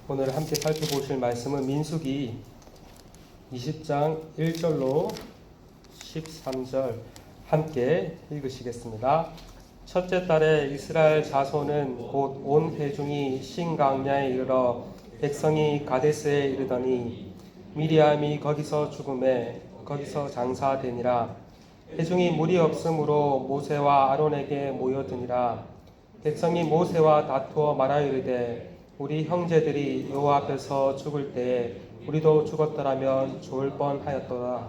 오늘 함께 살펴보실 말씀은 민수기 20장 1절로 13절 함께 읽으시겠습니다. 첫째 달에 이스라엘 자손은 곧 온 회중이 신강야에 이르러 백성이 가데스에 이르더니 미리암이 거기서 죽음에 거기서 장사되니라. 회중이 물이 없으므로 모세와 아론에게 모여드니라. 백성이 모세와 다투어 말하이르되 우리 형제들이 여호와 앞에서 죽을 때에 우리도 죽었더라면 좋을 뻔하였도다.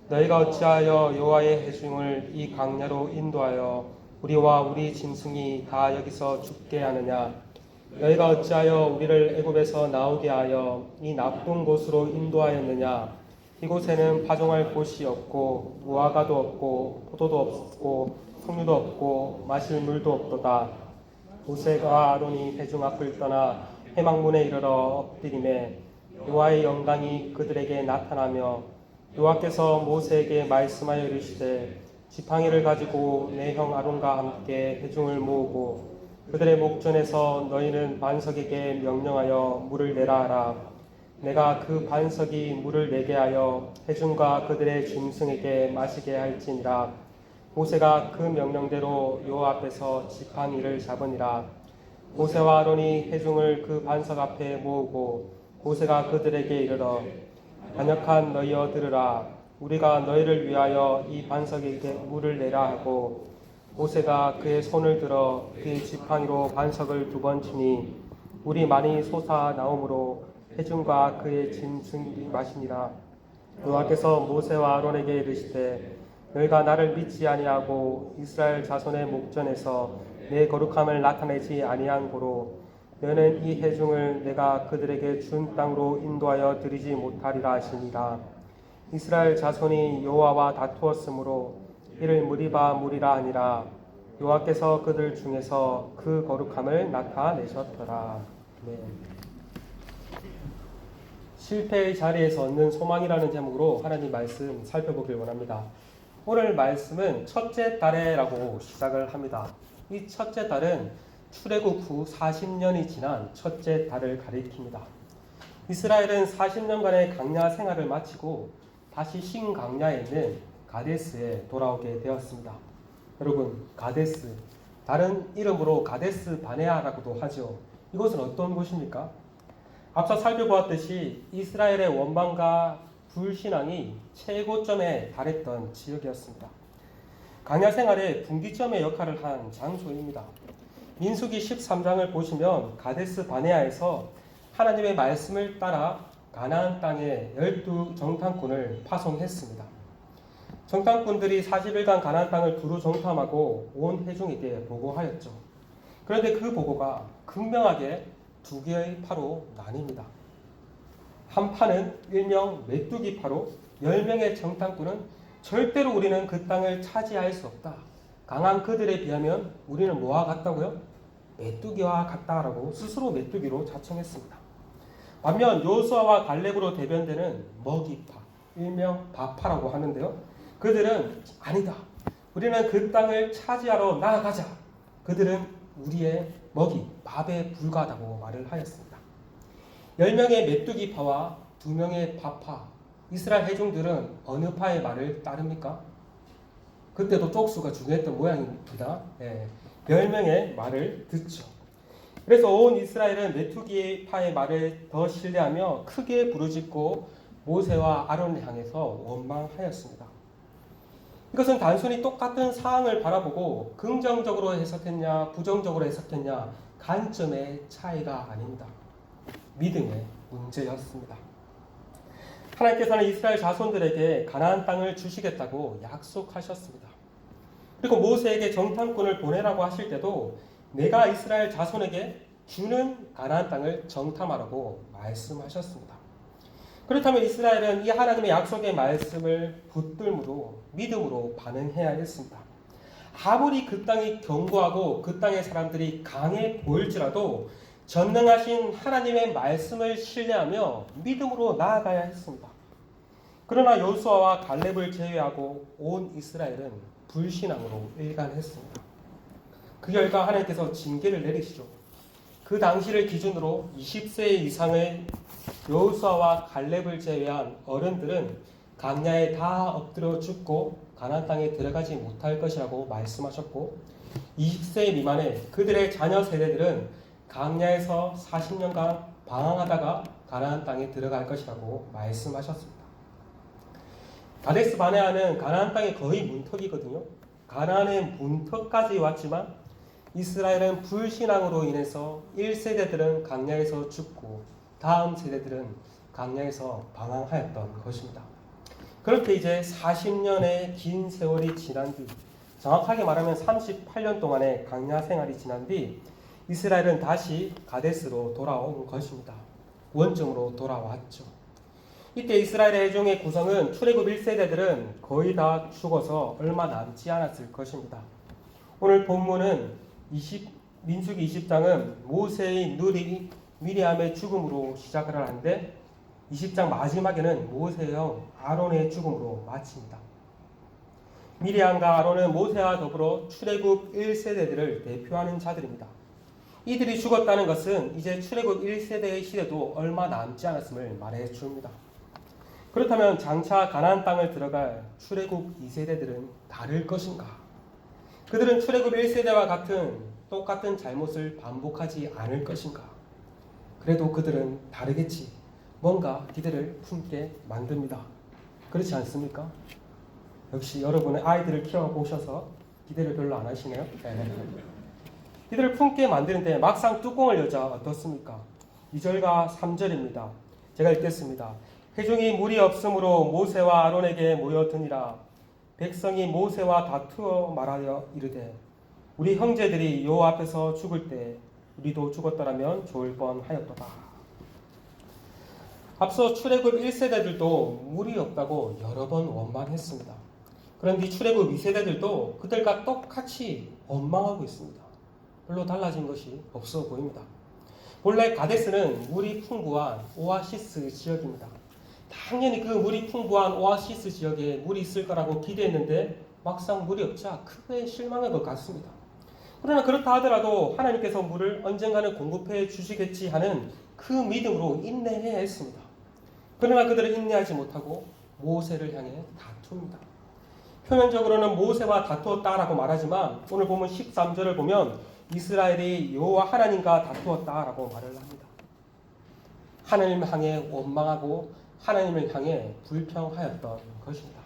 너희가 어찌하여 여호와의 회중을 이 광야로 인도하여 우리와 우리 짐승이 다 여기서 죽게 하느냐? 너희가 어찌하여 우리를 애굽에서 나오게 하여 이 나쁜 곳으로 인도하였느냐? 이곳에는 파종할 곳이 없고 무화과도 없고 포도도 없고 석류도 없고 마실 물도 없도다. 모세가 아론이 회중 앞을 떠나 회막문에 이르러 엎드리매 여호와의 영광이 그들에게 나타나며 여호와께서 모세에게 말씀하여 이르시되 지팡이를 가지고 내 형 아론과 함께 회중을 모으고 그들의 목전에서 너희는 반석에게 명령하여 물을 내라 하라. 내가 그 반석이 물을 내게 하여 회중과 그들의 짐승에게 마시게 할지니라. 모세가 그 명령대로 여호와 앞에서 지팡이를 잡으니라. 모세와 아론이 회중을 그 반석 앞에 모으고 모세가 그들에게 이르러 반역한 너희여 들으라. 우리가 너희를 위하여 이 반석에게 물을 내라 하고 모세가 그의 손을 들어 그의 지팡이로 반석을 2번 치니 물이 많이 솟아 나오므로 회중과 그의 짐승이 마시니라. 여호와께서 모세와 아론에게 이르시되 너희가 나를 믿지 아니하고 이스라엘 자손의 목전에서 내 거룩함을 나타내지 아니한 고로 너희는 이 회중을 내가 그들에게 준 땅으로 인도하여 드리지 못하리라 하시니라. 이스라엘 자손이 여호와와 다투었으므로 이를 무리바 무리라 하니라. 여호와께서 그들 중에서 그 거룩함을 나타내셨더라. 네. 실패의 자리에서 얻는 소망이라는 제목으로 하나님 말씀 살펴보길 원합니다. 오늘 말씀은 첫째 달에라고 시작을 합니다. 이 첫째 달은 출애굽 후 40년이 지난 첫째 달을 가리킵니다. 이스라엘은 40년간의 광야 생활을 마치고 다시 신광야에 있는 가데스에 돌아오게 되었습니다. 여러분, 가데스, 다른 이름으로 가데스 바네아라고도 하죠. 이곳은 어떤 곳입니까? 앞서 살펴보았듯이 이스라엘의 원망과 불신앙이 최고점에 달했던 지역이었습니다. 광야 생활의 분기점의 역할을 한 장소입니다. 민수기 13장을 보시면 가데스 바네아에서 하나님의 말씀을 따라 가나안 땅에 12 정탐꾼을 파송했습니다. 정탐꾼들이 40일간 가나안 땅을 두루 정탐하고 온 회중에게 보고하였죠. 그런데 그 보고가 극명하게 2개의 파로 나뉩니다. 한 파는 일명 메뚜기 파로 10명의 정탐꾼은 절대로 우리는 그 땅을 차지할 수 없다. 강한 그들에 비하면 우리는 뭐와 같다고요? 메뚜기와 같다라고 스스로 메뚜기로 자청했습니다. 반면 여호수아와 갈렙으로 대변되는 먹이파, 일명 바파라고 하는데요. 그들은 아니다. 우리는 그 땅을 차지하러 나아가자. 그들은 우리의 먹이, 밥에 불과하다고 말을 하였습니다. 10명의 메뚜기파와 2명의 바파, 이스라엘 회중들은 어느 파의 말을 따릅니까? 그때도 쪽수가 중요했던 모양입니다. 10명의 말을 듣죠. 그래서 온 이스라엘은 메뚜기파의 말을 더 신뢰하며 크게 부르짖고 모세와 아론을 향해서 원망하였습니다. 이것은 단순히 똑같은 사항을 바라보고 긍정적으로 해석했냐 부정적으로 해석했냐 관점의 차이가 아닙니다. 믿음의 문제였습니다. 하나님께서는 이스라엘 자손들에게 가나안 땅을 주시겠다고 약속하셨습니다. 그리고 모세에게 정탐꾼을 보내라고 하실 때도 내가 이스라엘 자손에게 주는 가나안 땅을 정탐하라고 말씀하셨습니다. 그렇다면 이스라엘은 이 하나님의 약속의 말씀을 붙들므로 믿음으로 반응해야 했습니다. 아무리 그 땅이 견고하고 그 땅의 사람들이 강해 보일지라도 전능하신 하나님의 말씀을 신뢰하며 믿음으로 나아가야 했습니다. 그러나 여호수아와 갈렙을 제외하고 온 이스라엘은 불신앙으로 일관했습니다. 그 결과 하나님께서 징계를 내리시죠. 그 당시를 기준으로 20세 이상의 여호수아와 갈렙을 제외한 어른들은 강야에 다 엎드려 죽고 가나안 땅에 들어가지 못할 것이라고 말씀하셨고, 20세 미만의 그들의 자녀 세대들은 강야에서 40년간 방황하다가 가나안 땅에 들어갈 것이라고 말씀하셨습니다. 가데스 바네아는 가나안 땅의 거의 문턱이거든요. 가나안의 문턱까지 왔지만 이스라엘은 불신앙으로 인해서 1세대들은 강야에서 죽고 다음 세대들은 강야에서 방황하였던 것입니다. 그렇게 이제 40년의 긴 세월이 지난 뒤, 정확하게 말하면 38년 동안의 강야 생활이 지난 뒤 이스라엘은 다시 가데스로 돌아온 것입니다. 원점으로 돌아왔죠. 이때 이스라엘의 회중의 구성은 출애굽 1세대들은 거의 다 죽어서 얼마 남지 않았을 것입니다. 오늘 본문은 민수기 20장은 모세의 누리 미리암의 죽음으로 시작을 하는데 20장 마지막에는 모세의 형 아론의 죽음으로 마칩니다. 미리암과 아론은 모세와 더불어 출애굽 1세대들을 대표하는 자들입니다. 이들이 죽었다는 것은 이제 출애굽 1세대의 시대도 얼마 남지 않았음을 말해 줍니다. 그렇다면 장차 가나안 땅을 들어갈 출애굽 2세대들은 다를 것인가? 그들은 출애굽 1세대와 똑같은 잘못을 반복하지 않을 것인가? 그래도 그들은 다르겠지. 뭔가 기대를 품게 만듭니다. 그렇지 않습니까? 역시 여러분의 아이들을 키워보셔서 기대를 별로 안 하시네요. 기대를 품게 만드는데 막상 뚜껑을 여자 어떻습니까? 2절과 3절입니다. 제가 읽겠습니다. 회중이 물이 없으므로 모세와 아론에게 모여드니라. 백성이 모세와 다투어 말하여 이르되 우리 형제들이 여호와 앞에서 죽을 때 우리도 죽었더라면 좋을 뻔하였도다. 앞서 출애굽 1세대들도 물이 없다고 여러 번 원망했습니다. 그런데 출애굽 2세대들도 그들과 똑같이 원망하고 있습니다. 별로 달라진 것이 없어 보입니다. 본래 가데스는 물이 풍부한 오아시스 지역입니다. 당연히 그 물이 풍부한 오아시스 지역에 물이 있을 거라고 기대했는데 막상 물이 없자 크게 실망한 것 같습니다. 그러나 그렇다 하더라도 하나님께서 물을 언젠가는 공급해 주시겠지 하는 그 믿음으로 인내해야 했습니다. 그러나 그들은 인내하지 못하고 모세를 향해 다툽니다. 표면적으로는 모세와 다투었다라고 말하지만 오늘 보면 13절을 보면 이스라엘이 여호와 하나님과 다투었다라고 말을 합니다. 하나님을 향해 원망하고 하나님을 향해 불평하였던 것입니다.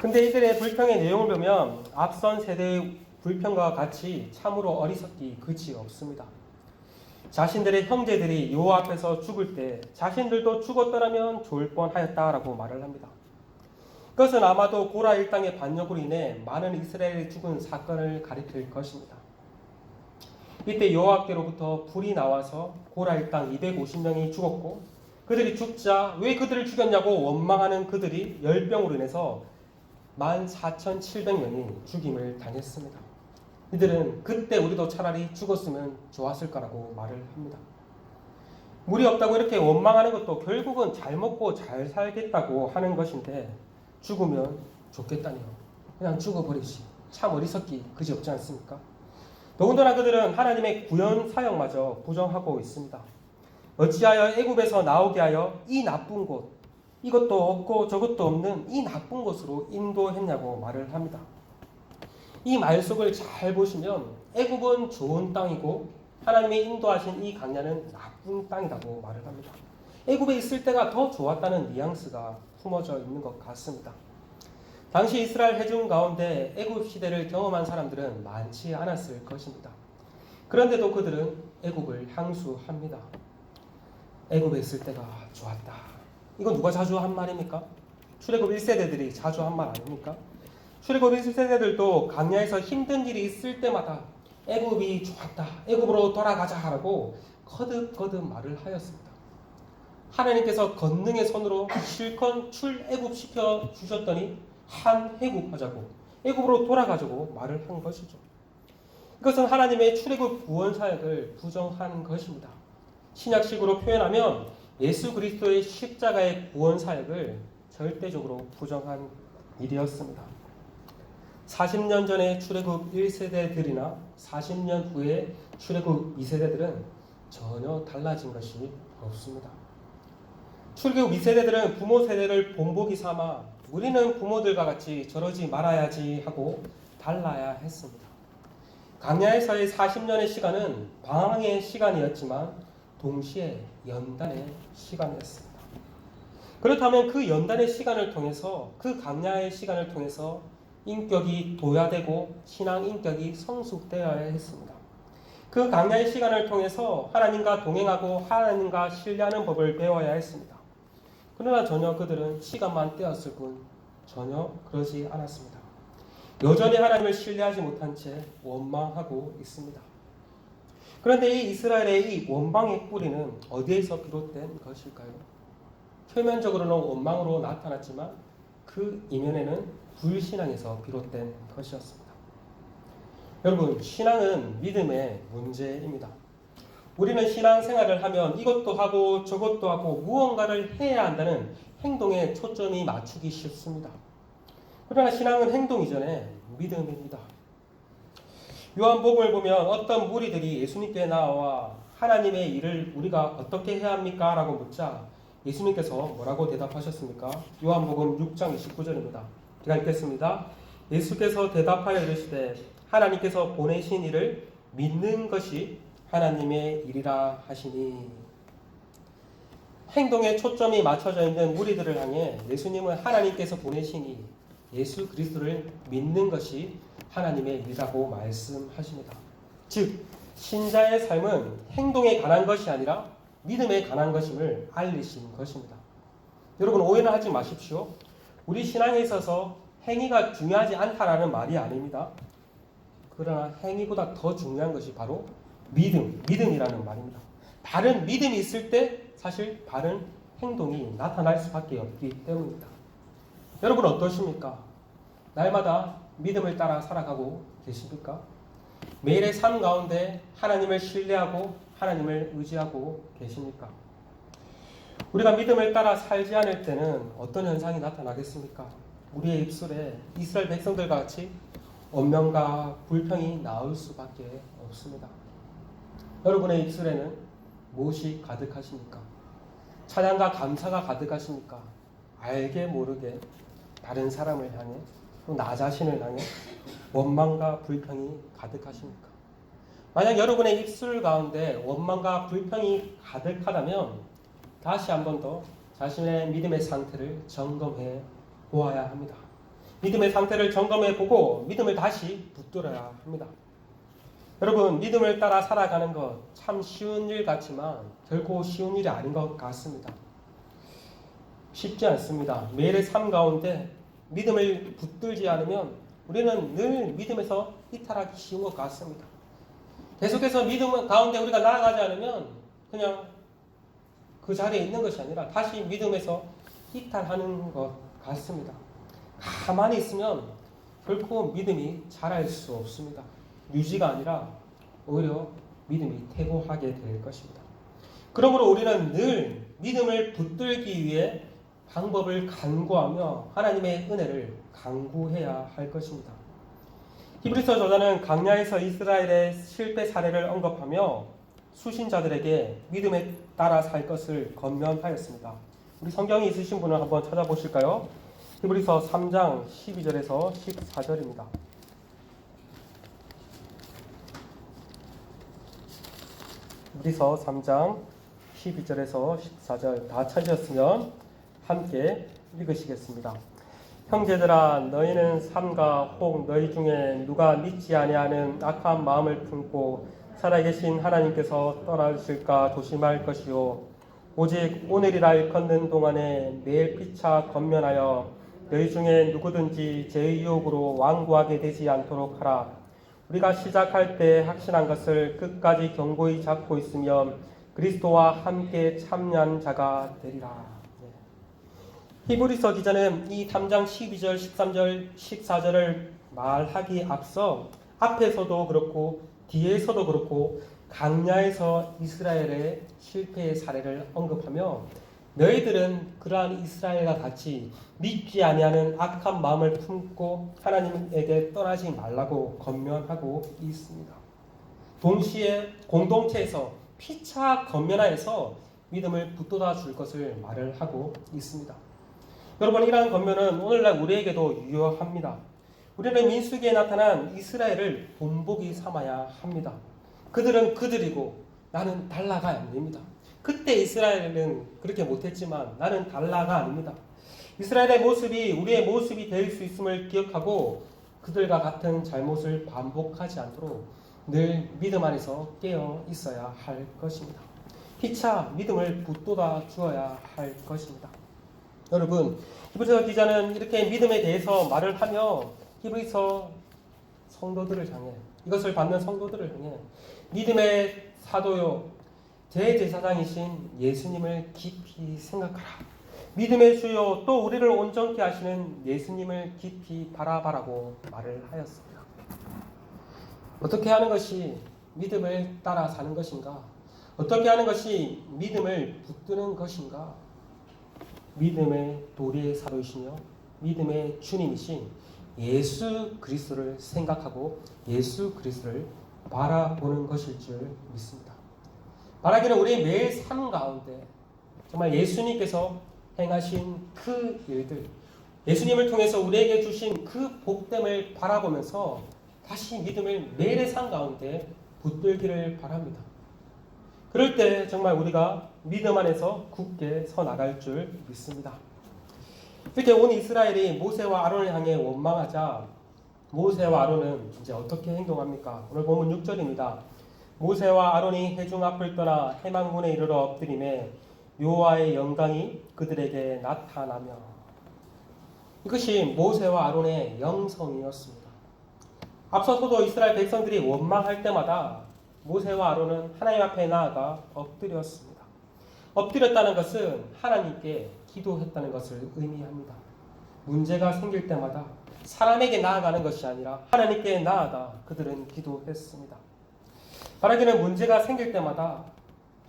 근데 이들의 불평의 내용을 보면 앞선 세대의 불평과 같이 참으로 어리석기 그지 없습니다. 자신들의 형제들이 여호와 앞에서 죽을 때 자신들도 죽었더라면 좋을 뻔하였다라고 말을 합니다. 그것은 아마도 고라 일당의 반역으로 인해 많은 이스라엘이 죽은 사건을 가리킬 것입니다. 이때 여호와께로부터 불이 나와서 고라 일당 250명이 죽었고 그들이 죽자 왜 그들을 죽였냐고 원망하는 그들이 열병으로 인해서 14,700명이 죽임을 당했습니다. 이들은 그때 우리도 차라리 죽었으면 좋았을 거라고 말을 합니다. 물이 없다고 이렇게 원망하는 것도 결국은 잘 먹고 잘 살겠다고 하는 것인데 죽으면 좋겠다니요. 그냥 죽어버리지. 참 어리석기 그지 없지 않습니까? 더군다나 그들은 하나님의 구원 사역마저 부정하고 있습니다. 어찌하여 애굽에서 나오게 하여 이 나쁜 곳, 이것도 없고 저것도 없는 이 나쁜 곳으로 인도했냐고 말을 합니다. 이 말 속을 잘 보시면 애굽은 좋은 땅이고 하나님의 인도하신 이 강야는 나쁜 땅이라고 말을 합니다. 애굽에 있을 때가 더 좋았다는 뉘앙스가 품어져 있는 것 같습니다. 당시 이스라엘 회중 가운데 애굽 시대를 경험한 사람들은 많지 않았을 것입니다. 그런데도 그들은 애굽을 향수합니다. 애굽에 있을 때가 좋았다. 이거 누가 자주 한 말입니까? 출애굽 1세대들이 자주 한 말 아닙니까? 출애굽 1세대들도 강야에서 힘든 일이 있을 때마다 애굽이 좋았다. 애굽으로 돌아가자라고 거듭거듭 말을 하였습니다. 하나님께서 권능의 손으로 실컷 출애굽 시켜 주셨더니 한 해국하자고 애굽으로 돌아가자고 말을 한 것이죠. 이것은 하나님의 출애굽 구원 사역을 부정한 것입니다. 신약식으로 표현하면 예수 그리스도의 십자가의 구원 사역을 절대적으로 부정한 일이었습니다. 40년 전에 출애굽 1세대들이나 40년 후에 출애굽 2세대들은 전혀 달라진 것이 없습니다. 출애굽 2세대들은 부모 세대를 본보기 삼아 우리는 부모들과 같이 저러지 말아야지 하고 달라야 했습니다. 광야에서의 40년의 시간은 방황의 시간이었지만 동시에 연단의 시간이었습니다. 그렇다면 그 연단의 시간을 통해서, 그 광야의 시간을 통해서 인격이 도야되고 신앙 인격이 성숙되어야 했습니다. 그 광야의 시간을 통해서 하나님과 동행하고 하나님과 신뢰하는 법을 배워야 했습니다. 그러나 전혀 그들은 시간만 떼었을 뿐 전혀 그러지 않았습니다. 여전히 하나님을 신뢰하지 못한 채 원망하고 있습니다. 그런데 이 이스라엘의 이 원망의 뿌리는 어디에서 비롯된 것일까요? 표면적으로는 원망으로 나타났지만 그 이면에는 불신앙에서 비롯된 것이었습니다. 여러분, 신앙은 믿음의 문제입니다. 우리는 신앙생활을 하면 이것도 하고 저것도 하고 무언가를 해야 한다는 행동에 초점이 맞추기 쉽습니다. 그러나 신앙은 행동 이전에 믿음입니다. 요한복음을 보면 어떤 무리들이 예수님께 나와 하나님의 일을 우리가 어떻게 해야 합니까? 라고 묻자 예수님께서 뭐라고 대답하셨습니까? 요한복음 6장 29절입니다. 제가 읽겠습니다. 예수께서 대답하여 이르시되 하나님께서 보내신 이를 믿는 것이 하나님의 일이라 하시니. 행동에 초점이 맞춰져 있는 무리들을 향해 예수님은 하나님께서 보내신 이 예수 그리스도를 믿는 것이 하나님의 일이라고 말씀하십니다. 즉 신자의 삶은 행동에 관한 것이 아니라 믿음에 관한 것임을 알리신 것입니다. 여러분, 오해는 하지 마십시오. 우리 신앙에 있어서 행위가 중요하지 않다라는 말이 아닙니다. 그러나 행위보다 더 중요한 것이 바로 믿음이라는 말입니다. 바른 믿음이 있을 때 사실 바른 행동이 나타날 수밖에 없기 때문입니다. 여러분 어떠십니까? 날마다 믿음을 따라 살아가고 계십니까? 매일의 삶 가운데 하나님을 신뢰하고 하나님을 의지하고 계십니까? 우리가 믿음을 따라 살지 않을 때는 어떤 현상이 나타나겠습니까? 우리의 입술에 이스라엘 백성들과 같이 원명과 불평이 나올 수밖에 없습니다. 여러분의 입술에는 무엇이 가득하십니까? 찬양과 감사가 가득하십니까? 알게 모르게 다른 사람을 향해 또 나 자신을 향해 원망과 불평이 가득하십니까? 만약 여러분의 입술 가운데 원망과 불평이 가득하다면 다시 한 번 더 자신의 믿음의 상태를 점검해 보아야 합니다. 믿음의 상태를 점검해 보고 믿음을 다시 붙들어야 합니다. 여러분, 믿음을 따라 살아가는 것 참 쉬운 일 같지만 결코 쉬운 일이 아닌 것 같습니다. 쉽지 않습니다. 매일의 삶 가운데 믿음을 붙들지 않으면 우리는 늘 믿음에서 이탈하기 쉬운 것 같습니다. 계속해서 믿음 가운데 우리가 나아가지 않으면 그냥 그 자리에 있는 것이 아니라 다시 믿음에서 이탈하는 것 같습니다. 가만히 있으면 결코 믿음이 자랄 수 없습니다. 유지가 아니라 오히려 믿음이 퇴보하게 될 것입니다. 그러므로 우리는 늘 믿음을 붙들기 위해 방법을 간구하며 하나님의 은혜를 간구해야 할 것입니다. 히브리서 저자는 광야에서 이스라엘의 실패 사례를 언급하며 수신자들에게 믿음에 따라 살 것을 권면하였습니다. 우리 성경이 있으신 분은 한번 찾아보실까요? 히브리서 3장 12절에서 14절입니다. 히브리서 3장 12절에서 14절 다 찾으셨으면 함께 읽으시겠습니다. 형제들아, 너희는 삼가 혹 너희 중에 누가 믿지 아니하는 악한 마음을 품고 살아계신 하나님께서 떠나실까 조심할 것이요, 오직 오늘이라 일컫는 동안에 매일 피차 권면하여 너희 중에 누구든지 제 유혹으로 완고하게 되지 않도록 하라. 우리가 시작할 때 확신한 것을 끝까지 견고히 잡고 있으면 그리스도와 함께 참여한 자가 되리라. 히브리서 기자는 이 3장 12절, 13절, 14절을 말하기 앞서 앞에서도 그렇고 뒤에서도 그렇고 광야에서 이스라엘의 실패의 사례를 언급하며 너희들은 그러한 이스라엘과 같이 믿지 아니하는 악한 마음을 품고 하나님에게 떠나지 말라고 권면하고 있습니다. 동시에 공동체에서 피차 권면하여서 믿음을 붙돋아 줄 것을 말을 하고 있습니다. 여러분, 이러한 권면은 오늘날 우리에게도 유효합니다. 우리는 민수기에 나타난 이스라엘을 본보기 삼아야 합니다. 그들은 그들이고 나는 달라가 아닙니다. 그때 이스라엘은 그렇게 못했지만 나는 달라가 아닙니다. 이스라엘의 모습이 우리의 모습이 될 수 있음을 기억하고 그들과 같은 잘못을 반복하지 않도록 늘 믿음 안에서 깨어 있어야 할 것입니다. 피차 믿음을 붙돋아 주어야 할 것입니다. 여러분, 히브리서 기자는 이렇게 믿음에 대해서 말을 하며 히브리서 성도들을 향해, 이것을 받는 성도들을 향해 믿음의 사도요 대제사장이신 예수님을 깊이 생각하라, 믿음의 주요 또 우리를 온전케 하시는 예수님을 깊이 바라바라고 말을 하였습니다. 어떻게 하는 것이 믿음을 따라 사는 것인가? 어떻게 하는 것이 믿음을 붙드는 것인가? 믿음의 도리의 사도이시며 믿음의 주님이신 예수 그리스도를 생각하고 예수 그리스도를 바라보는 것일 줄 믿습니다. 바라기는 우리의 매일 삶 가운데 정말 예수님께서 행하신 그 일들, 예수님을 통해서 우리에게 주신 그 복됨을 바라보면서 다시 믿음을 매일의 삶 가운데 붙들기를 바랍니다. 그럴 때 정말 우리가 믿음 안에서 굳게 서 나갈 줄 믿습니다. 이렇게 온 이스라엘이 모세와 아론을 향해 원망하자 모세와 아론은 이제 어떻게 행동합니까? 오늘 본문 6절입니다. 모세와 아론이 회중 앞을 떠나 해망문에 이르러 엎드리매 여호와의 영광이 그들에게 나타나며, 이것이 모세와 아론의 영성이었습니다. 앞서서도 이스라엘 백성들이 원망할 때마다 모세와 아론은 하나님 앞에 나아가 엎드렸습니다. 엎드렸다는 것은 하나님께 기도했다는 것을 의미합니다. 문제가 생길 때마다 사람에게 나아가는 것이 아니라 하나님께 나아가 그들은 기도했습니다. 바라기는 문제가 생길 때마다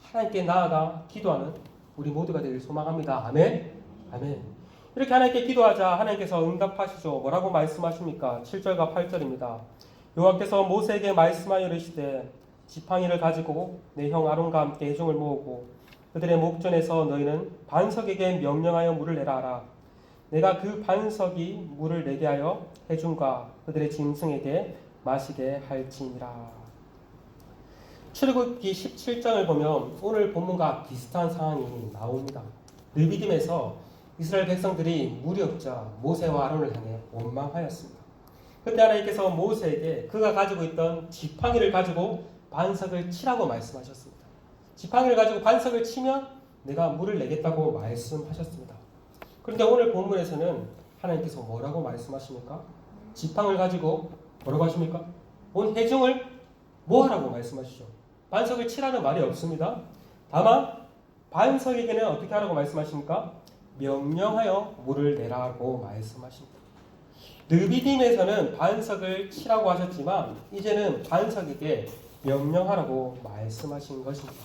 하나님께 나아가 기도하는 우리 모두가 되길 소망합니다. 아멘. 아멘. 이렇게 하나님께 기도하자 하나님께서 응답하시죠. 뭐라고 말씀하십니까? 7절과 8절입니다. 여호와께서 모세에게 말씀하여 이르시되 지팡이를 가지고 내 형 아론과 함께 회중을 모으고 그들의 목전에서 너희는 반석에게 명령하여 물을 내라 하라. 내가 그 반석이 물을 내게 하여 회중과 그들의 짐승에게 마시게 할지니라. 출애굽기 17장을 보면 오늘 본문과 비슷한 상황이 나옵니다. 르비딤에서 이스라엘 백성들이 물이 없자 모세와 아론을 향해 원망하였습니다. 그때 하나님께서 모세에게 그가 가지고 있던 지팡이를 가지고 반석을 치라고 말씀하셨습니다. 지팡이를 가지고 반석을 치면 내가 물을 내겠다고 말씀하셨습니다. 그런데 오늘 본문에서는 하나님께서 뭐라고 말씀하십니까? 지팡이를 가지고 뭐라고 하십니까? 온 회중을 뭐 하라고 말씀하시죠? 반석을 치라는 말이 없습니다. 다만 반석에게는 어떻게 하라고 말씀하십니까? 명령하여 물을 내라고 말씀하십니다. 르비딤에서는 반석을 치라고 하셨지만 이제는 반석에게 명령하라고 말씀하신 것입니다.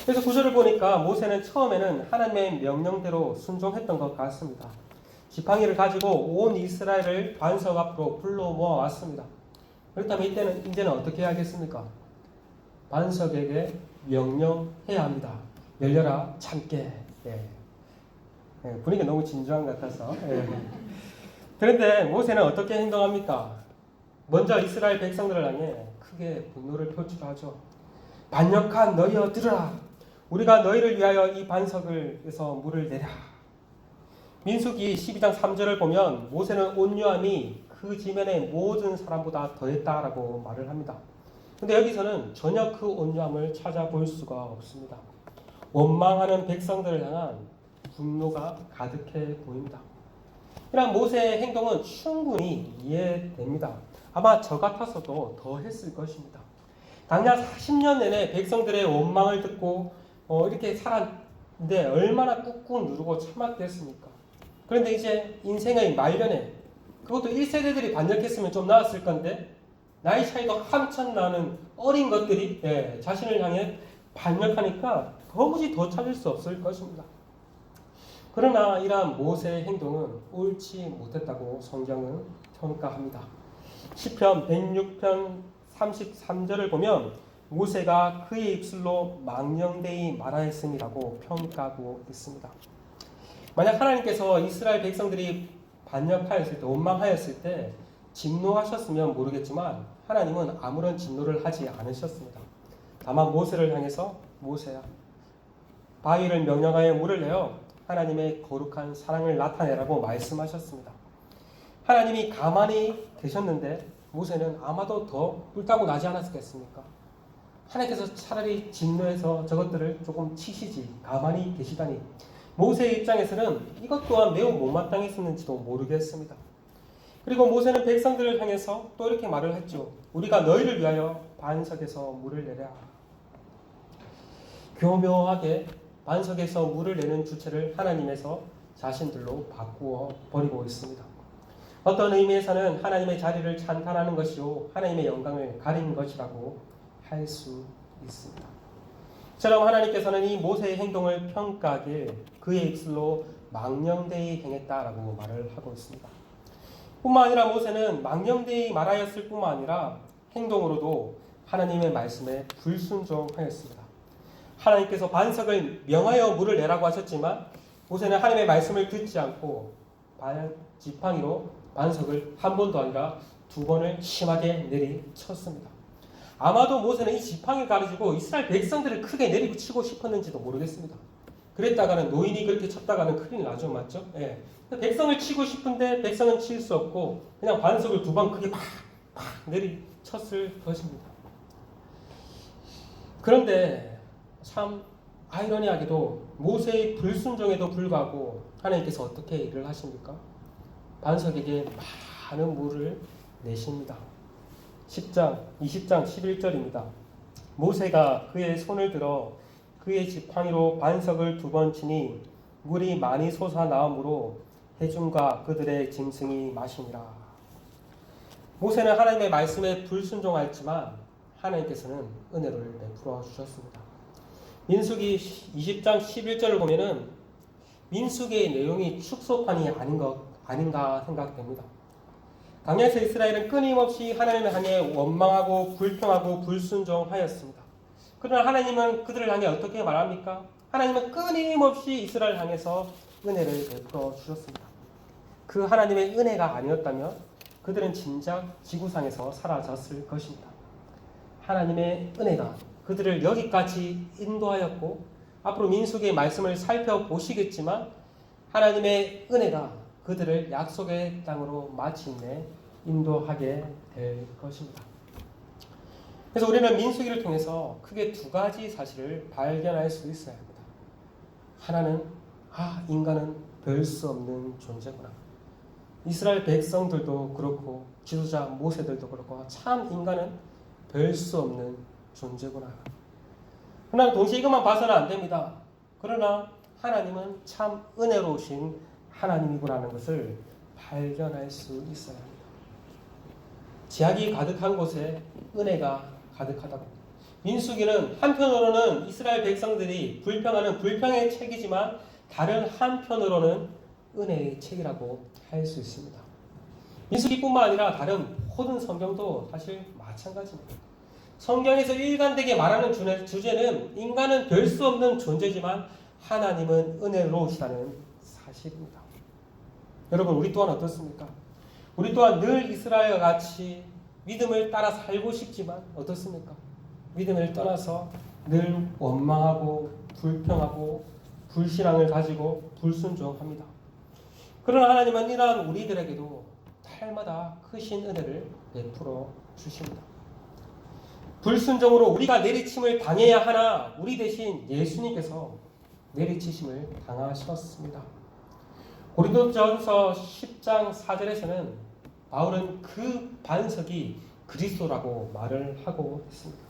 그래서 구절을 보니까 모세는 처음에는 하나님의 명령대로 순종했던 것 같습니다. 지팡이를 가지고 온 이스라엘을 반석 앞으로 불러 모아왔습니다. 그렇다면 이제는 어떻게 해야겠습니까? 반석에게 명령해야 합니다. 열려라 참깨. 분위기가 너무 진중한 것 같아서. 그런데 모세는 어떻게 행동합니까? 먼저 이스라엘 백성들을 향해 크게 분노를 표출하죠. 반역한 너희여 들으라. 우리가 너희를 위하여 이 반석에서 물을 내라. 민수기 12장 3절을 보면 모세는 온유함이 그 지면의 모든 사람보다 더했다라고 말을 합니다. 근데 여기서는 전혀 그 온유함을 찾아볼 수가 없습니다. 원망하는 백성들을 향한 분노가 가득해 보입니다. 이런 모세의 행동은 충분히 이해됩니다. 아마 저 같아서도 더 했을 것입니다. 당장 40년 내내 백성들의 원망을 듣고 이렇게 살았는데 얼마나 꾹꾹 누르고 참았겠습니까? 그런데 이제 인생의 말년에 그것도 1세대들이 반역했으면 좀 나았을 건데 나이 차이도 한참 나는 어린 것들이 자신을 향해 반역하니까 도무지 더 참을 수 없을 것입니다. 그러나 이러한 모세의 행동은 옳지 못했다고 성경은 평가합니다. 시편 106편 33절을 보면 모세가 그의 입술로 망령되이 말하였음이라고 평가하고 있습니다. 만약 하나님께서 이스라엘 백성들이 반역하였을 때, 원망하였을 때 진노하셨으면 모르겠지만 하나님은 아무런 진노를 하지 않으셨습니다. 다만 모세를 향해서 모세야, 바위를 명령하여 물을 내어 하나님의 거룩한 사랑을 나타내라고 말씀하셨습니다. 하나님이 가만히 계셨는데 모세는 아마도 더 불타고 나지 않았겠습니까? 하나님께서 차라리 진노해서 저것들을 조금 치시지 가만히 계시다니, 모세의 입장에서는 이것 또한 매우 못마땅했었는지도 모르겠습니다. 그리고 모세는 백성들을 향해서 또 이렇게 말을 했죠. 우리가 너희를 위하여 반석에서 물을 내랴. 교묘하게 반석에서 물을 내는 주체를 하나님에서 자신들로 바꾸어 버리고 있습니다. 어떤 의미에서는 하나님의 자리를 찬탄하는 것이요 하나님의 영광을 가리는 것이라고 할 수 있습니다. 처럼 하나님께서는 이 모세의 행동을 평가하길 그의 입술로 망령되이 행했다라고 말을 하고 있습니다. 뿐만 아니라 모세는 망령되이 말하였을 뿐만 아니라 행동으로도 하나님의 말씀에 불순종하였습니다. 하나님께서 반석을 명하여 물을 내라고 하셨지만 모세는 하나님의 말씀을 듣지 않고 지팡이로 반석을 한 번도 아니라 두 번을 심하게 내리쳤습니다. 아마도 모세는 이 지팡이를 가지고 이스라엘 백성들을 크게 내리치고 싶었는지도 모르겠습니다. 그랬다가는 노인이 그렇게 쳤다가는 큰일 나죠, 맞죠? 예. 백성을 치고 싶은데 백성은 칠 수 없고 그냥 반석을 두 번 크게 팍 내리쳤을 것입니다. 그런데 참 아이러니하게도 모세의 불순종에도 불구하고 하나님께서 어떻게 일을 하십니까? 반석에게 많은 물을 내십니다. 20장 11절입니다. 모세가 그의 손을 들어 그의 지팡이로 반석을 두 번 치니 물이 많이 솟아나오므로 회중과 그들의 짐승이 마시니라. 모세는 하나님의 말씀에 불순종하였지만 하나님께서는 은혜를 베풀어 주셨습니다. 민수기 20장 11절을 보면은 민수기의 내용이 축소판이 아닌가 생각됩니다. 광야에서 이스라엘은 끊임없이 하나님을 향해 원망하고 불평하고 불순종하였습니다. 그러나 하나님은 그들을 향해 어떻게 말합니까? 하나님은 끊임없이 이스라엘을 향해서 은혜를 베풀어 주셨습니다. 그 하나님의 은혜가 아니었다면 그들은 진작 지구상에서 사라졌을 것입니다. 하나님의 은혜가 그들을 여기까지 인도하였고 앞으로 민수기의 말씀을 살펴보시겠지만 하나님의 은혜가 그들을 약속의 땅으로 마침내 인도하게 될 것입니다. 그래서 우리는 민수기를 통해서 크게 두 가지 사실을 발견할 수 있어야 합니다. 하나는 인간은 별 수 없는 존재구나. 이스라엘 백성들도 그렇고 지도자 모세들도 그렇고 참 인간은 별 수 없는 존재구나. 그러나 동시에 이것만 봐서는 안 됩니다. 그러나 하나님은 참 은혜로우신 하나님이구나는 것을 발견할 수 있어야 합니다. 제약이 가득한 곳에 은혜가 가득하다고. 민수기는 한편으로는 이스라엘 백성들이 불평하는 불평의 책이지만 다른 한편으로는 은혜의 책이라고 할 수 있습니다. 민수기뿐만 아니라 다른 모든 성경도 사실 마찬가지입니다. 성경에서 일관되게 말하는 주제는 인간은 별 수 없는 존재지만 하나님은 은혜로우시다는 사실입니다. 여러분, 우리 또한 어떻습니까? 우리 또한 늘 이스라엘과 같이 믿음을 따라 살고 싶지만 어떻습니까? 믿음을 떠나서 늘 원망하고 불평하고 불신앙을 가지고 불순종합니다. 그러나 하나님은 이러한 우리들에게도 달마다 크신 은혜를 베풀어 주십니다. 불순종으로 우리가 내리침을 당해야 하나 우리 대신 예수님께서 내리치심을 당하셨습니다. 고린도전서 10장 4절에서는 바울은 그 반석이 그리스도라고 말을 하고 있습니다.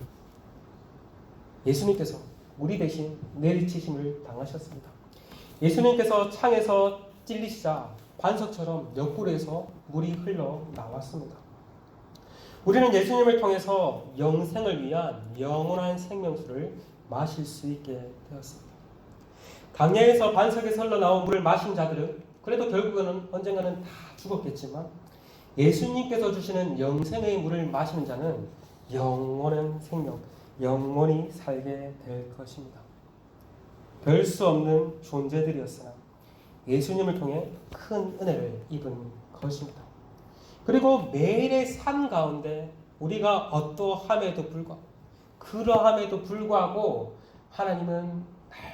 예수님께서 우리 대신 내리치심을 당하셨습니다. 예수님께서 창에서 찔리시자 반석처럼 옆구리에서 물이 흘러 나왔습니다. 우리는 예수님을 통해서 영생을 위한 영원한 생명수를 마실 수 있게 되었습니다. 강야에서 반석에 설러 나온 물을 마신 자들은 그래도 결국에는 언젠가는 다 죽었겠지만 예수님께서 주시는 영생의 물을 마시는 자는 영원한 생명, 영원히 살게 될 것입니다. 별 수 없는 존재들이었으나 예수님을 통해 큰 은혜를 입은 것입니다. 그리고 매일의 삶 가운데 우리가 어떠함에도 불구하고 그러함에도 불구하고 하나님은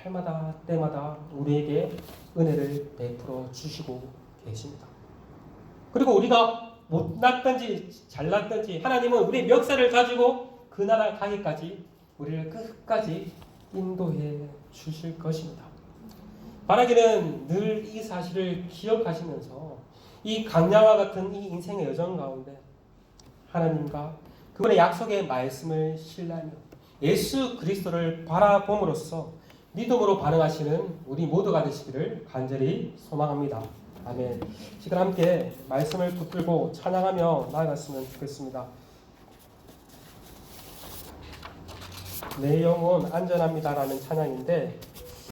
날마다 때마다 우리에게 은혜를 베풀어 주시고 계십니다. 그리고 우리가 못났든지 잘났든지 하나님은 우리의 멱살을 가지고 그 나라 가기까지 우리를 끝까지 인도해 주실 것입니다. 바라기는 늘 이 사실을 기억하시면서 이 강야와 같은 이 인생의 여정 가운데 하나님과 그분의 약속의 말씀을 신뢰하며 예수 그리스도를 바라봄으로써 믿음으로 반응하시는 우리 모두가 되시기를 간절히 소망합니다. 아멘. 지금 함께 말씀을 붙들고 찬양하며 나아갔으면 좋겠습니다. 내 영혼 안전합니다라는 찬양인데